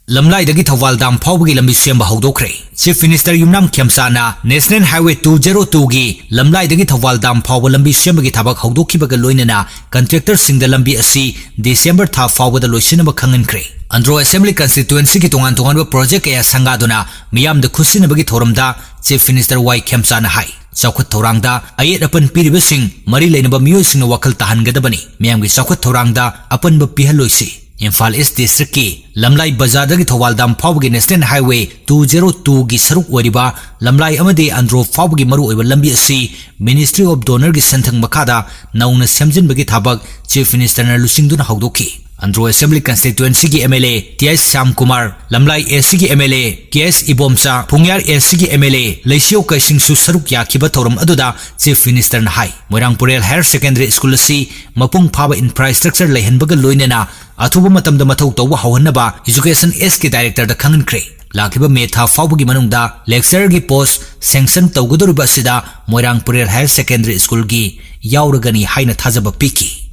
Lamlai dagi Thoubal dam faobagi lambi semba houdokkhre. Chief Minister Yumnam Khemsana National Highway 202 gi Lamlai dagi Thoubal dam fauba lambi semba gi thabak houdokhibaga loinana contractor singda lambi asi December tha faubada loisinaba khangankhre. Andro Assembly constituency ki tongan project kaya sangaduna miyam da khusinabagi thoramda Chief Minister Y Khemsana hai. Chawkhat thorangda ayet apan piribasing mari leinaba miyosingna wakal tahangadabani. Miyam gi chawkhat thorangda apan ba pihaloisi. Imphal East District ki Lamlai Bazar dagi Thoubal dam faobagi National Highway 202 gi saruk wariba Lamlai amade Andro faobagi maru oiba lambi asi Ministry of Donor gi senthang makada nauna semjinbagi thabak Chief Minister na lusingduna haudokhi. Andro Assembly constituency ki MLA T.S. Sam Kumar, Lamlai SC ki MLA K.S. Ibomsa, Pungyar SC ki MLA Laisio Kaising su saruk yakiba thoram aduda Chief Minister na hai. Moirangpurel Higher Secondary School asi mapung phaba infrastructure laihanbaga loinena athuba matamda mathau tawba hawhanaba Education S ki Director da khangankhre. Lakiba metha faubagi manungda lecturer gi post sanction tawgadoriba asida Moirangpurel Higher Secondary School gi yauragani haina thajaba piki.